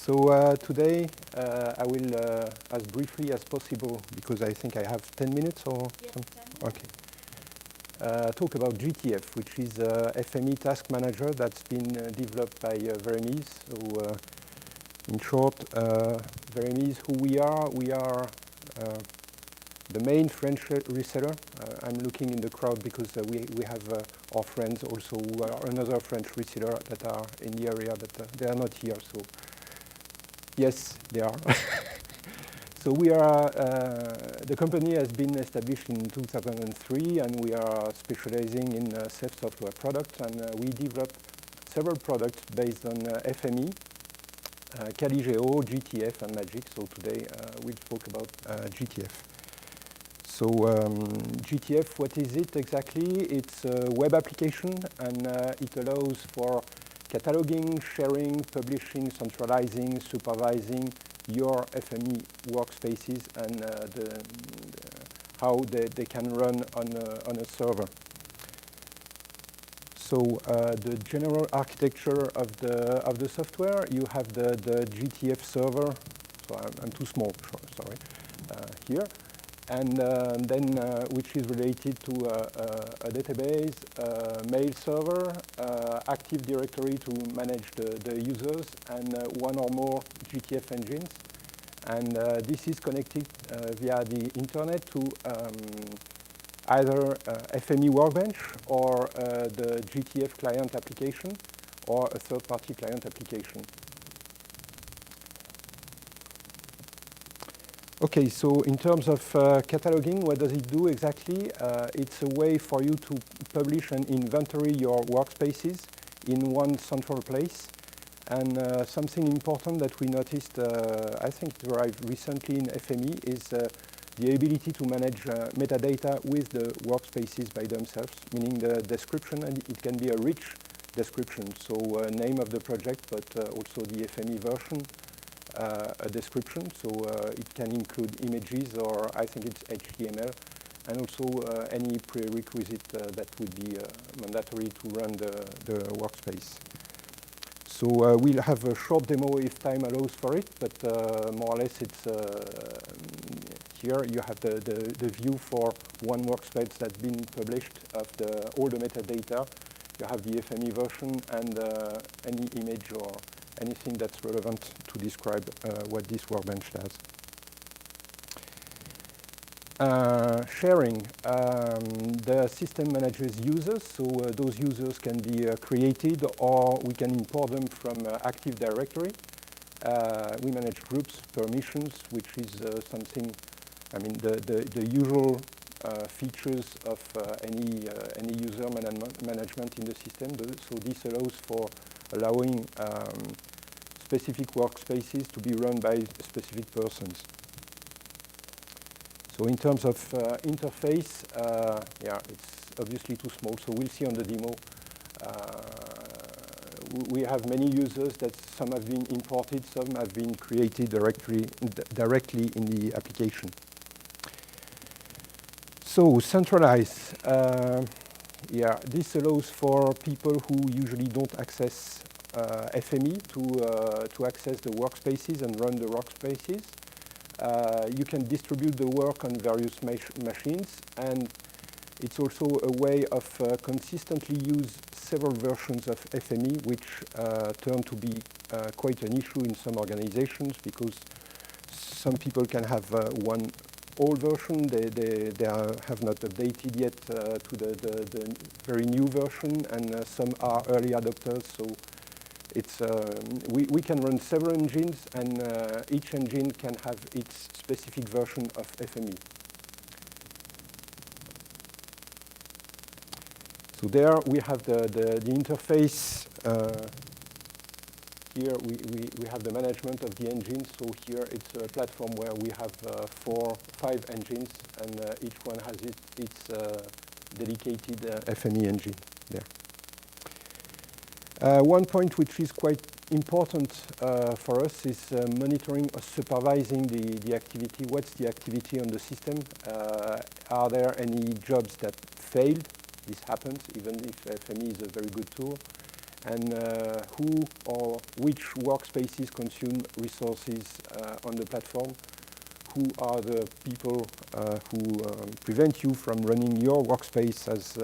Today I will, as briefly as possible, because I think I have 10 minutes or something. 10 minutes. Okay. Talk about GTF, which is a FME task manager that's been developed by Veremes. So, in short, Veremes, who we are the main French reseller. I'm looking in the crowd because we have our friends also who are another French reseller that are in the area, but they are not here. So yes, they are. So we are, the company has been established in 2003, and we are specializing in safe software products, and we developed several products based on FME, Caligeo, GTF, and Magic. So today we'll talk about GTF. So GTF, what is it exactly? It's a web application, and it allows for cataloging, sharing, publishing, centralizing, supervising your FME workspaces and how they can run on a server. So the general architecture of the software, you have the GTF server. So I'm too small, sorry, here. And then which is related to a database, mail server, Active Directory to manage the users, and one or more GTF engines. And this is connected via the internet to either FME Workbench or the GTF client application or a third-party client application. Okay, so in terms of cataloging, what does it do exactly? It's a way for you to publish and inventory your workspaces in one central place. And something important that we noticed, I think it arrived recently in FME, is the ability to manage metadata with the workspaces by themselves, meaning the description, and it can be a rich description. So name of the project, but also the FME version. A description, so it can include images, or I think it's HTML, and also any prerequisite that would be mandatory to run the workspace. So we'll have a short demo if time allows for it, but more or less it's here you have the view for one workspace that's been published of all the metadata. You have the FME version and any image or anything that's relevant to describe what this workbench does. Sharing. The system manages users, so those users can be created, or we can import them from Active Directory. We manage groups, permissions, which is something, I mean, the usual features of any user management in the system. So this allows for allowing specific workspaces to be run by specific persons. So in terms of interface, yeah, it's obviously too small, so we'll see on the demo. We have many users that some have been imported, some have been created directly in the application. So centralized. Yeah, this allows for people who usually don't access FME to access the workspaces and run the workspaces. You can distribute the work on various machines, and it's also a way of consistently use several versions of FME, which turn to be quite an issue in some organizations, because some people can have one old version, they have not updated yet to the very new version, and some are early adopters. So it's we can run several engines, and each engine can have its specific version of FME. So there we have the interface. Here we have the management of the engines. So here it's a platform where we have 5 engines, and each one has its dedicated FME engine there. One point which is quite important for us is monitoring or supervising the activity. What's the activity on the system? Are there any jobs that failed? This happens even if FME is a very good tool. and who or which workspaces consume resources on the platform, who are the people who prevent you from running your workspace as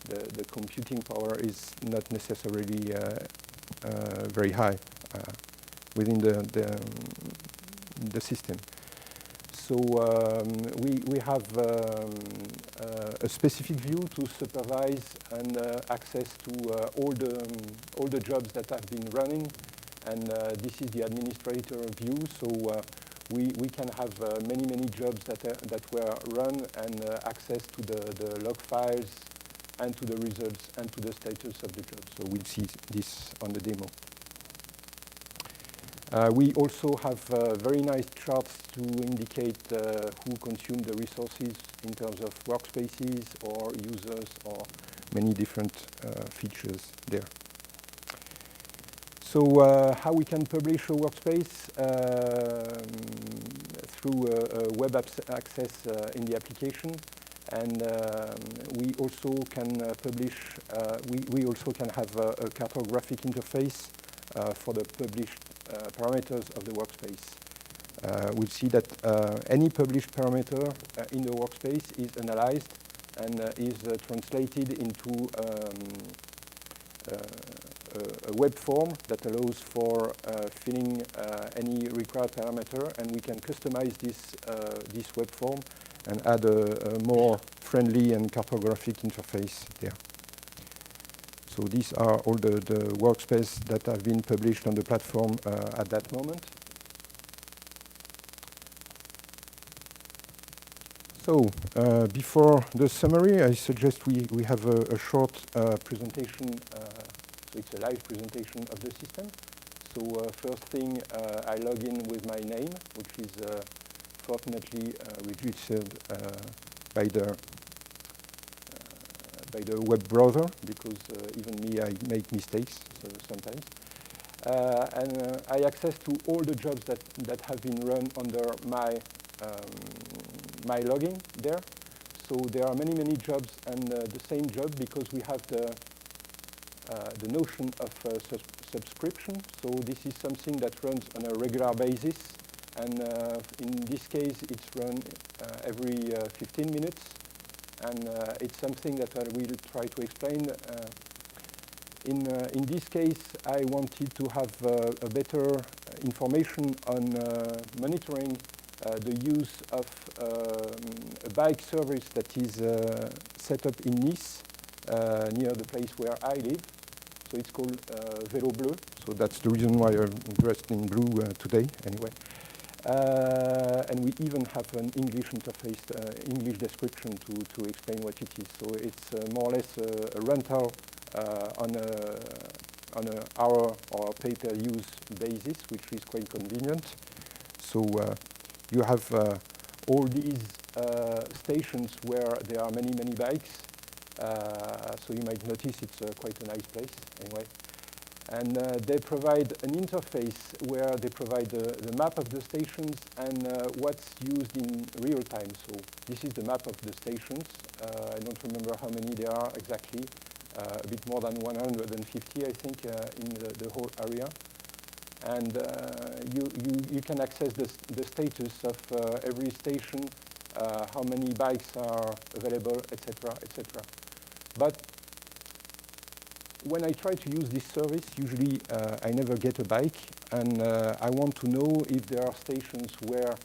the computing power is not necessarily very high within the system. So we have a specific view to supervise and access to all the jobs that have been running, and this is the administrator view. So we can have many jobs that were run and access to the log files and to the results and to the status of the job. So we'll see this on the demo. We also have very nice charts to indicate who consumed the resources in terms of workspaces or users or many different features there. So how we can publish a workspace through web access in the application, and we also can publish. We also can have a cartographic interface for the published parameters of the workspace. We'll see that any published parameter in the workspace is analyzed and is translated into a web form that allows for filling any required parameter, and we can customize this web form and add a more friendly and cartographic interface there. So these are all the workspaces that have been published on the platform at that moment. So before the summary, I suggest we have a short presentation. So it's a live presentation of the system. So first thing, I log in with my name, which is fortunately registered by the web browser, because even me, I make mistakes sometimes. And I access to all the jobs that have been run under my login there. So there are many jobs and the same job, because we have the notion of subscription. So this is something that runs on a regular basis, and in this case it's run every 15 minutes. And it's something that I will try to explain. In this case, I wanted to have a better information on monitoring the use of a bike service that is set up in Nice, near the place where I live. So it's called Vélo Bleu. So that's the reason why I'm dressed in blue today, anyway. And we even have an English interface, English description to explain what it is. So it's more or less a rental on an hour or pay-per-use basis, which is quite convenient. So you have all these stations where there are many bikes. So you might notice it's quite a nice place, anyway. And they provide an interface where they provide the map of the stations and what's used in real time. So this is the map of the stations. I don't remember how many there are exactly. A bit more than 150, I think, in the whole area. And you can access the status of every station, how many bikes are available, etc., etc. But when I try to use this service, usually I never get a bike, and I want to know if there are stations where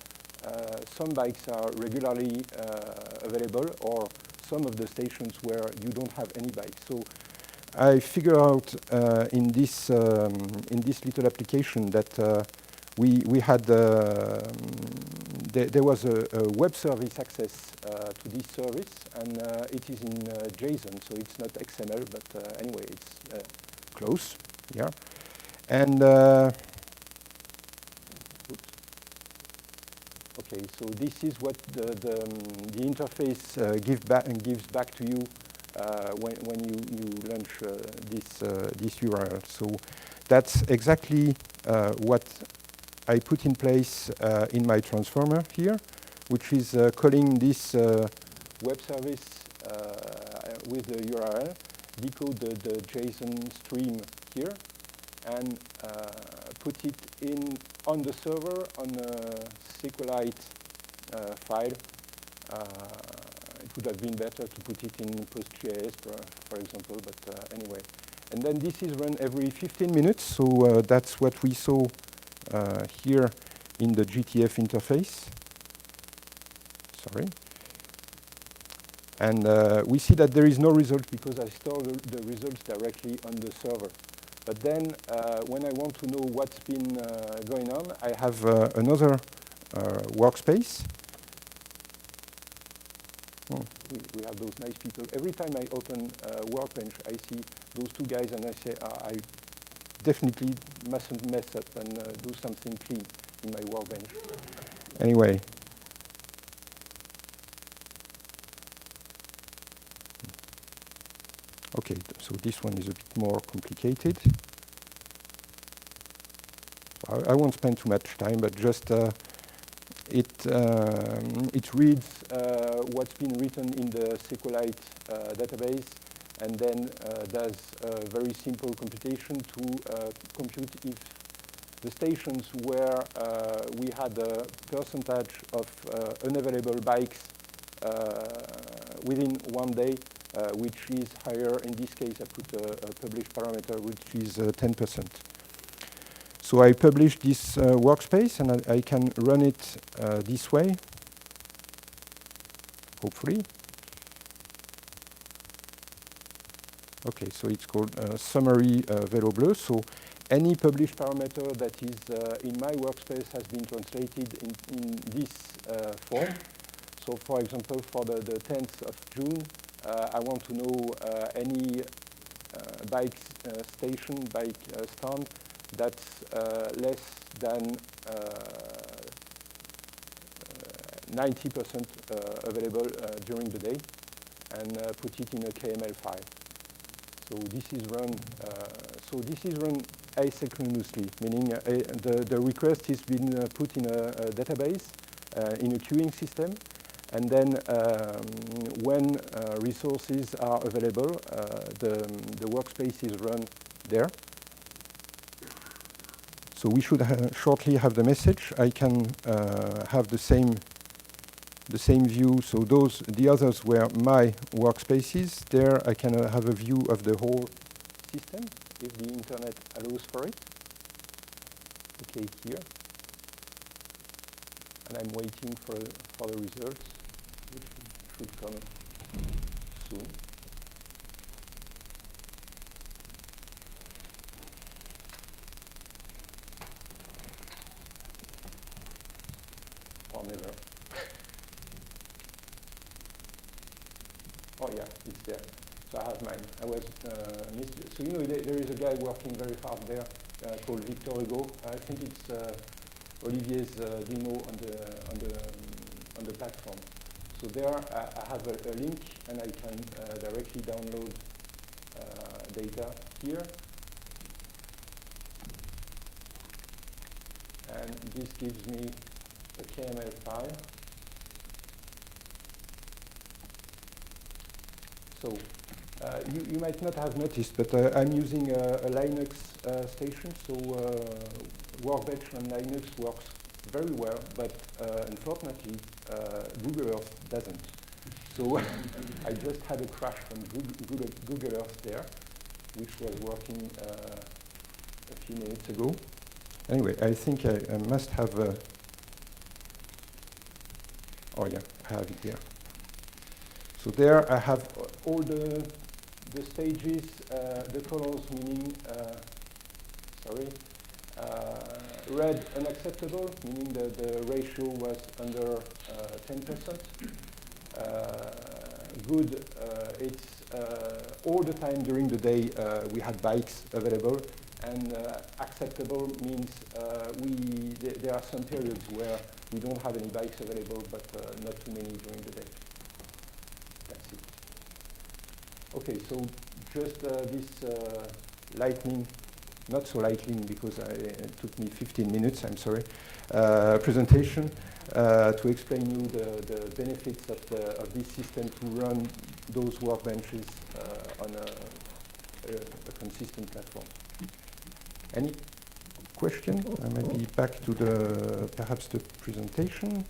some bikes are regularly available, or some of the stations where you don't have any bikes. So I figure out in this little application that we had there was a web service access to this service, and it is in JSON, so it's not XML, but anyway, it's close, yeah. And okay, so this is what the interface gives back to you when you launch this URL. So that's exactly what I put in place in my transformer here, which is calling this web service with the URL. decode the JSON stream here and put it in on the server on a SQLite file. It would have been better to put it in PostGIS, for example, but anyway. And then this is run every 15 minutes, so that's what we saw here in the GTF interface. Sorry. And we see that there is no result because I store the results directly on the server. But then when I want to know what's been going on, I have another workspace. Oh, we have those nice people. Every time I open Workbench, I see those two guys and I say, I definitely mustn't mess up and do something clean in my Workbench. Anyway. Okay, so this one is a bit more complicated. I won't spend too much time, but just it reads what's been written in the SQLite database, and then does a very simple computation to compute if the stations where we had a percentage of unavailable bikes within 1 day, which is higher. In this case, I put a published parameter, which is 10%. So I publish this workspace, and I can run it this way, hopefully. Okay, so it's called summary Velo Bleu. So any published parameter that is in my workspace has been translated in this form. So for example, for the 10th of June, I want to know any bike station, bike stand that's less than 90% available during the day, and put it in a KML file. So this is run. Asynchronously, meaning the request is been put in a database in a queuing system, and then when resources are available, the workspace is run there. So we should shortly have the message. I can have the same view. So the others were my workspaces. There I can have a view of the whole system if the internet allows for it. Okay, here. And I'm waiting for the results, which should come soon. Or never. Oh yeah, it's there. So I have mine. I was missed. So you know, there is a guy working very hard there called Victor Hugo. I think it's Olivier's demo on the platform. So there I have a link, and I can directly download data here. And this gives me a KML file. So you might not have noticed, but I'm using a Linux station, so Workbench on Linux works very well, but unfortunately Google Earth doesn't. So I just had a crash from Google Earth there, which was working a few minutes ago. Anyway, I think I must have oh yeah, I have it here. So there I have all the stages, the colors, meaning, red unacceptable, meaning the ratio was under 10%. Good, it's all the time during the day we had bikes available, and acceptable means there are some periods where we don't have any bikes available, but not too many during the day. That's it. Okay, so just this lightning, not so lightning because it took me 15 minutes, I'm sorry, presentation to explain you the benefits of this system to run those workbenches a consistent platform. Any question? I may be back to perhaps the presentation.